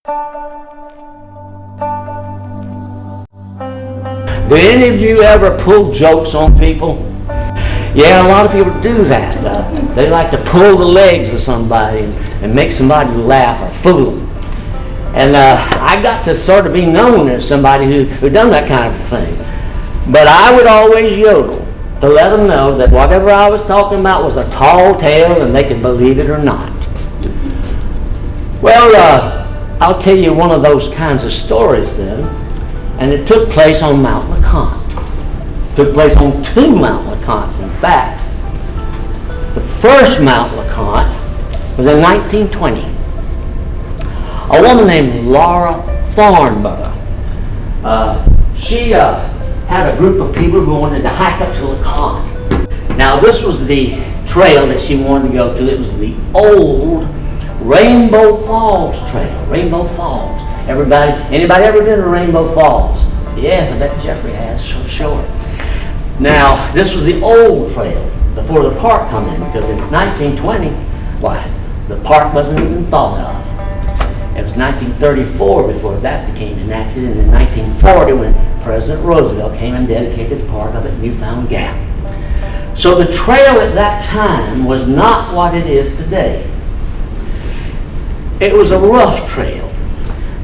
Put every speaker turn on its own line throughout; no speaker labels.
Do any of you ever pull jokes on people? Yeah, a lot of people do that. They like to pull the legs of somebody and make somebody laugh or fool them. And I got to sort of be known as somebody who done that kind of thing. But I would always yodel to let them know that whatever I was talking about was a tall tale and they could believe it or not. Well, I'll tell you one of those kinds of stories then, and it took place on Mount LeConte. It took place on two Mount LeContes, in fact. The first Mount LeConte was in 1920. A woman named Laura Thornburgh. She had a group of people who wanted to hike up to LeConte. Now this was the trail that she wanted to go to. It was the old Rainbow Falls Trail. Rainbow Falls. Anybody ever been to Rainbow Falls? Yes, I bet Jeffrey has, for sure. Now, this was the old trail before the park come in, because in 1920, the park wasn't even thought of. It was 1934 before that became enacted, and in 1940 when President Roosevelt came and dedicated the park up at Newfound Gap. So the trail at that time was not what it is today. It was a rough trail.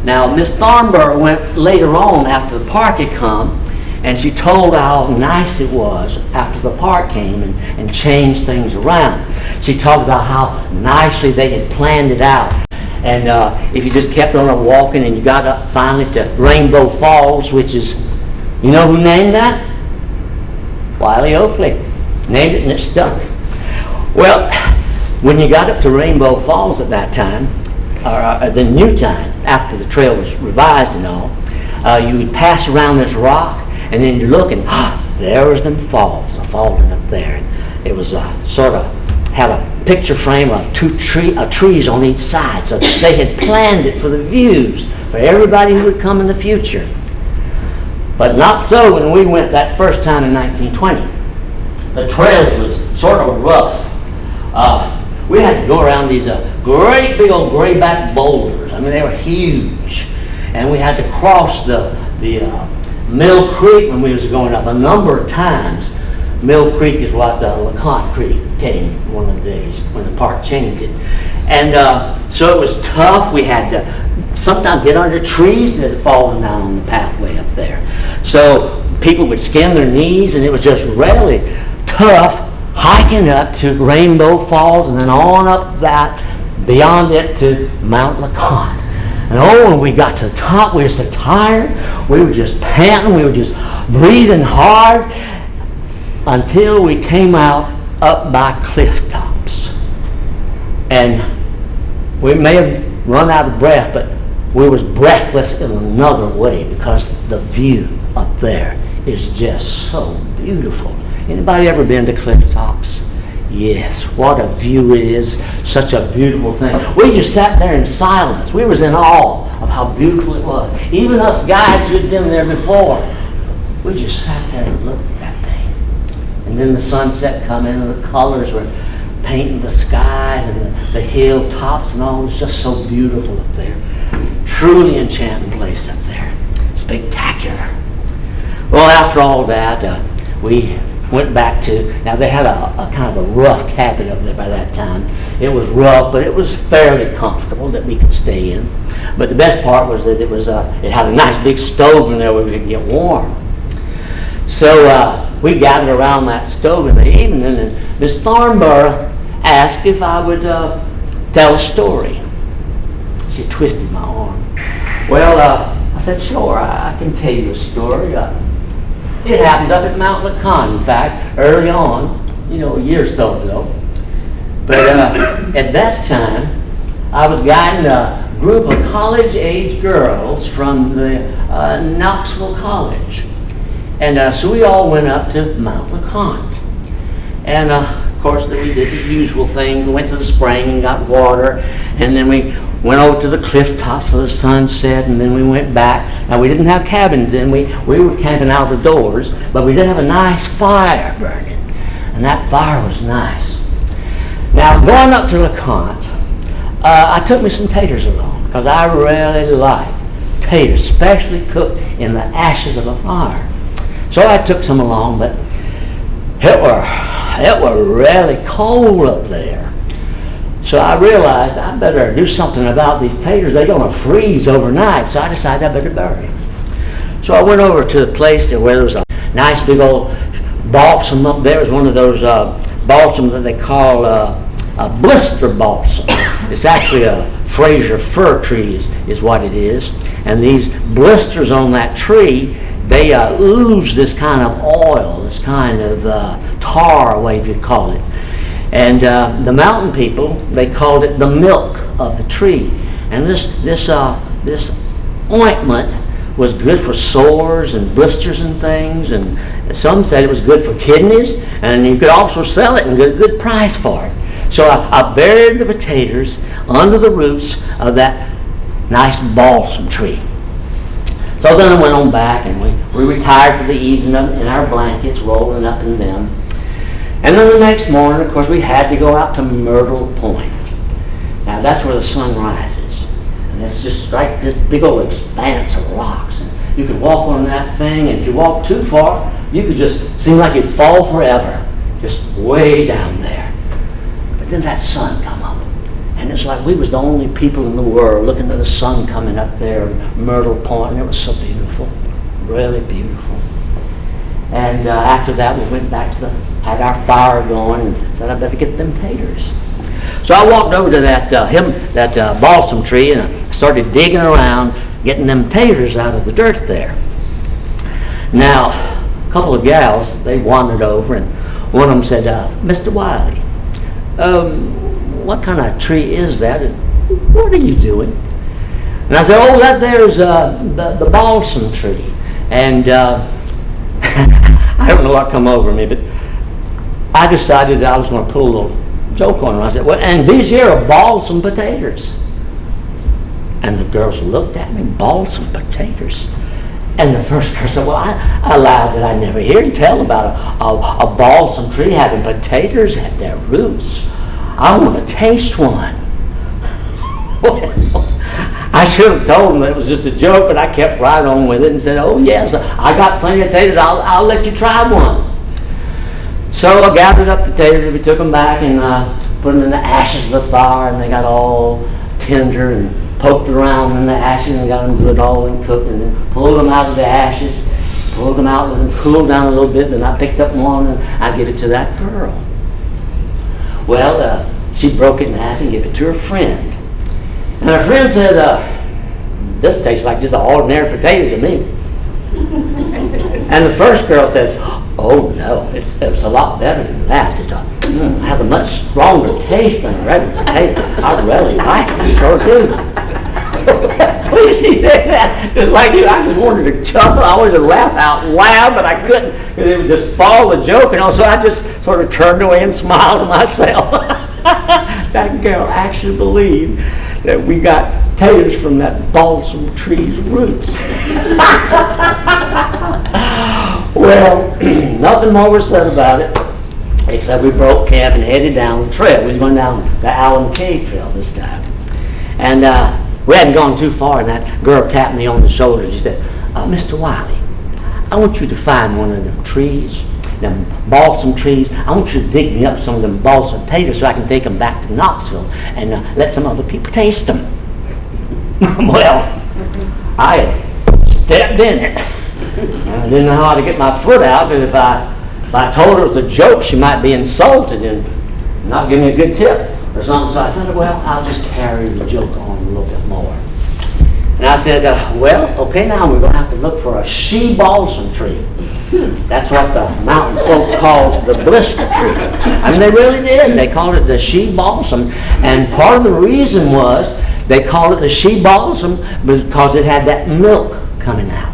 Now, Miss Thornburgh went later on after the park had come, and she told how nice it was after the park came and changed things around. She talked about how nicely they had planned it out. And if you just kept on walking and you got up finally to Rainbow Falls, which is, you know who named that? Wiley Oakley. Named it and it stuck. Well, when you got up to Rainbow Falls at that time, or the new time, after the trail was revised and all, you would pass around this rock, and then you're looking, there was them falls, falling up there. And it was sort of had a picture frame of trees on each side, so they had planned it for the views for everybody who would come in the future. But not so when we went that first time in 1920. The trails was sort of rough. We had to go around these great big old grayback boulders. I mean, they were huge. And we had to cross the Mill Creek when we was going up a number of times. Mill Creek is what LeConte Creek came one of the days when the park changed it. And so it was tough. We had to sometimes get under trees that had fallen down on the pathway up there. So people would skin their knees, and it was just really tough hiking up to Rainbow Falls and then on up that, beyond it to Mount LeConte. And when we got to the top, we were so tired. We were just panting. We were just breathing hard until we came out up by cliff tops. And we may have run out of breath, but we was breathless in another way because the view up there is just so beautiful. Anybody ever been to cliff tops? Yes, what a view it is. Such a beautiful thing. We just sat there in silence. We was in awe of how beautiful it was. Even us guides who had been there before, we just sat there and looked at that thing. And then the sunset come in and the colors were painting the skies and the hilltops and all. It was just so beautiful up there. Truly enchanting place up there. Spectacular. Well, after all that, we went back to, now they had a kind of a rough cabin up there by that time. It was rough, but it was fairly comfortable that we could stay in. But the best part was that it had a nice big stove in there where we could get warm. So we gathered around that stove in the evening, and Miss Thornburgh asked if I would tell a story. She twisted my arm. Well, I said, sure, I can tell you a story. It happened up at Mount LeConte, in fact, early on, a year or so ago. But at that time, I was guiding a group of college-age girls from the Knoxville College. And so we all went up to Mount LeConte. And of course, we did the usual thing. We went to the spring and got water. And then we went over to the cliff tops for the sunset, and then we went back. Now, we didn't have cabins then. We were camping out the doors, but we did have a nice fire burning, and that fire was nice. Now, going up to LeConte, I took me some taters along. because I really like taters, especially cooked in the ashes of a fire. So I took some along, but it were really cold up there. So I realized I better do something about these taters. They're going to freeze overnight. So I decided I better bury them. So I went over to the place where there was a nice big old balsam up there. It was one of those balsam that they call a blister balsam. It's actually a Fraser fir tree is what it is. And these blisters on that tree, they ooze this kind of oil, this kind of tar, whatever you call it. And the mountain people, they called it the milk of the tree. And this ointment was good for sores and blisters and things. And some said it was good for kidneys, and you could also sell it and get a good price for it. So I buried the potatoes under the roots of that nice balsam tree. So then I went on back, and we retired for the evening in our blankets, rolling up in them. And then the next morning, of course, we had to go out to Myrtle Point. Now that's where the sun rises. And it's just like this big old expanse of rocks. And you could walk on that thing, and if you walked too far, you could just seem like you'd fall forever, just way down there. But then that sun come up. And it's like we was the only people in the world looking at the sun coming up there at Myrtle Point, and it was so beautiful, really beautiful. And after that, we went back had our fire going, and said, I better get them taters. So I walked over to that balsam tree, and I started digging around, getting them taters out of the dirt there. Now, a couple of gals, they wandered over, and one of them said, Mr. Wiley, what kind of tree is that, and what are you doing? And I said, oh, that there's the balsam tree. And I don't know what come over me, but I decided that I was going to put a little joke on it. I said, well, and these here are balsam potatoes. And the girls looked at me, balsam potatoes. And the first girl said, well, I lied that I never hear tell about a balsam tree having potatoes at their roots. I want to taste one. Well, I should have told them that it was just a joke, but I kept right on with it and said, oh yes, I got plenty of taters, I'll let you try one. So I gathered up the taters, we took them back and put them in the ashes of the fire, and they got all tender, and poked around in the ashes and got them good all and cooked, and then pulled them out of the ashes, pulled them out and cooled down a little bit, then I picked up one and I give it to that girl. Well, she broke it in half and gave it to her friend. And her friend said, this tastes like just an ordinary potato to me. And the first girl says, oh no, it's a lot better than that. It has a much stronger taste than a regular potato. I really like it, I sure do. Well, she said that, just like you, I just wanted to chuckle. I wanted to laugh out loud, but I couldn't, because it would just spoil the joke, and also I just sort of turned away and smiled to myself. That girl actually believed that we got taters from that balsam tree's roots. Well, nothing more was said about it, except we broke camp and headed down the trail. We was going down the Allen Cave Trail this time. And we hadn't gone too far, and that girl tapped me on the shoulder. She said, Mr. Wiley, I want you to find one of them trees, them balsam trees. I want you to dig me up some of them balsam potatoes so I can take them back to Knoxville and let some other people taste them. Well, I had stepped in it. I didn't know how to get my foot out, because if I told her it was a joke, she might be insulted and not give me a good tip or something. So I said, well, I'll just carry the joke on a little bit more. And I said, well, okay, now we're going to have to look for a she balsam tree. That's what the mountain folk calls the blister tree. I mean, they really did. They called it the she balsam. And part of the reason was they called it the she balsam because it had that milk coming out.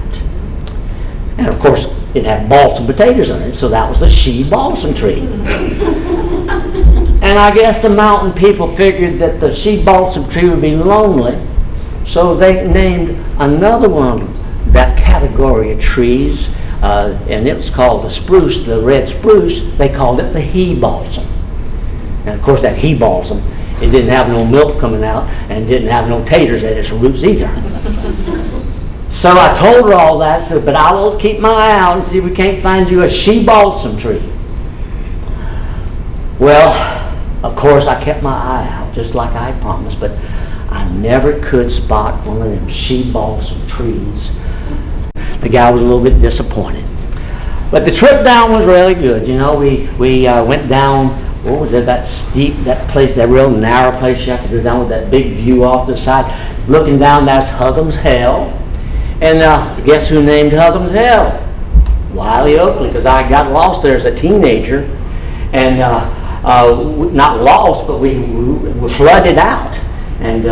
And of course, it had balsam potatoes on it, so that was the she balsam tree. And I guess the mountain people figured that the she balsam tree would be lonely, so they named another one, that category of trees, and it was called the spruce, the red spruce. They called it the he balsam. And of course, that he balsam It didn't have no milk coming out and didn't have no taters at its roots either. So I told her all that, said, but I will keep my eye out and see if we can't find you a she balsam tree. Well, of course I kept my eye out just like I promised, but I never could spot one of them she balsam trees. The guy was a little bit disappointed. But the trip down was really good. You know, we went down, what was it, that steep, that place, that real narrow place you have to go down with that big view off the side. Looking down, that's Huggum's Hell. And guess who named Huggum's Hell? Wiley Oakley, because I got lost there as a teenager. And not lost, but we flooded out. And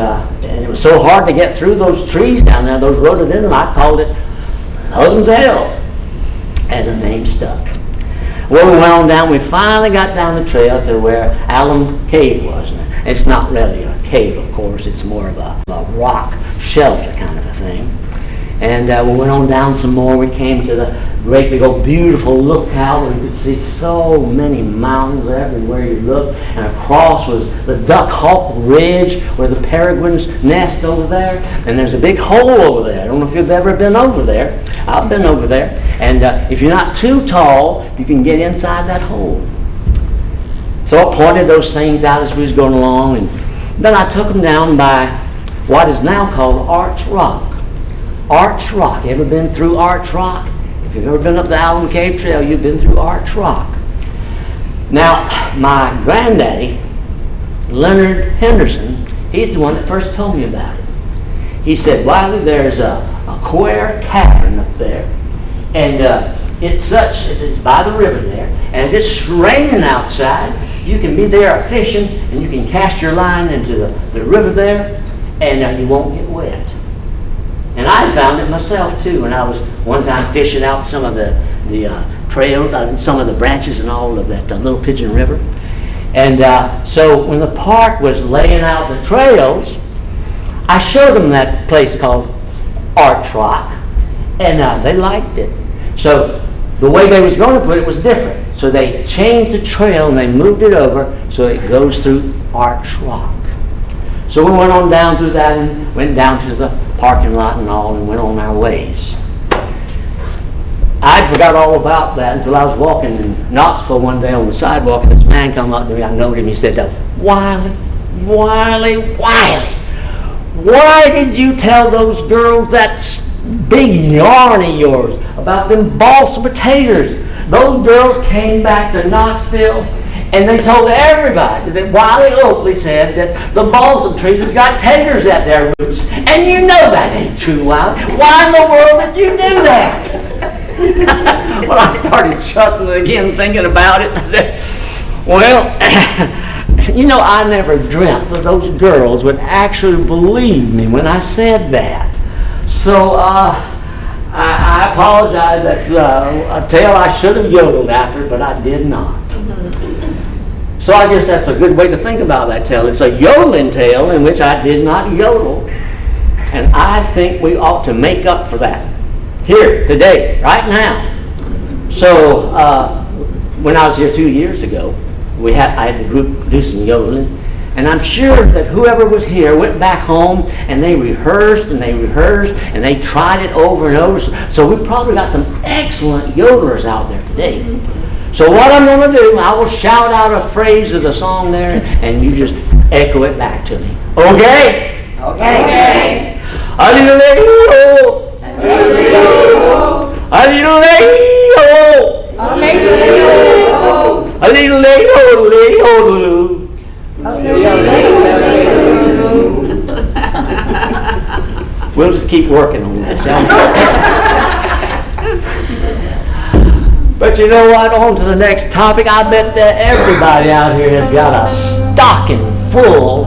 it was so hard to get through those trees down there, those rhododendron, I called it Huggum's Hell. And the name stuck. Well, we went on down, we finally got down the trail to where Alum Cave was. It's not really a cave, of course, it's more of a rock shelter kind of a thing. And we went on down some more. We came to the great big old beautiful lookout where you could see so many mountains everywhere you looked. And across was the Duck Hawk Ridge where the peregrines nest over there. And there's a big hole over there. I don't know if you've ever been over there. I've been over there. And if you're not too tall, you can get inside that hole. So I pointed those things out as we was going along. And then I took them down by what is now called Arch Rock. Arch Rock. You ever been through Arch Rock? If you've ever been up the Alum Cave Trail, you've been through Arch Rock. Now, my granddaddy, Leonard Henderson, he's the one that first told me about it. He said, Wiley, there's a queer cavern up there, and it's by the river there, and if it's raining outside, you can be there fishing, and you can cast your line into the river there, and you won't get wet. And I found it myself too when I was one time fishing out some of the trail, some of the branches and all of that Little Pigeon River. And so when the park was laying out the trails, I showed them that place called Arch Rock, and they liked it. So the way they was going to put it was different. So they changed the trail and they moved it over so it goes through Arch Rock. So we went on down through that and went down to the parking lot and all and went on our ways. I forgot all about that until I was walking in Knoxville one day on the sidewalk, and this man come up to me. I know him. He said, Wiley, why did you tell those girls that big yarn of yours about them balsam potatoes? Those girls came back to Knoxville and they told everybody that Wiley Oakley said that the balsam trees has got taters at their roots. And you know that ain't true, Wiley. Why in the world did you do that? Well, I started chuckling again thinking about it. I said, well, you know, I never dreamt that those girls would actually believe me when I said that. So I apologize. That's a tale I should have yodeled after, but I did not. So I guess that's a good way to think about that tale. It's a yodeling tale in which I did not yodel. And I think we ought to make up for that here, today, right now. So when I was here 2 years ago, I had the group do some yodeling. And I'm sure that whoever was here went back home and they rehearsed and they rehearsed and they tried it over and over. So we probably got some excellent yodelers out there today. So what I'm going to do, I will shout out a phrase of the song there, and you just echo it back to me. Okay? Okay. A-little-lay-o. A-little-lay-o. A-little-lay-o. A-little-lay-o. A-little-lay-o. We'll just keep working on that, shall we? But you know what? On to the next topic. I bet that everybody out here has got a stocking full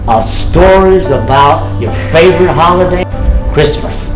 of stories about your favorite holiday, Christmas.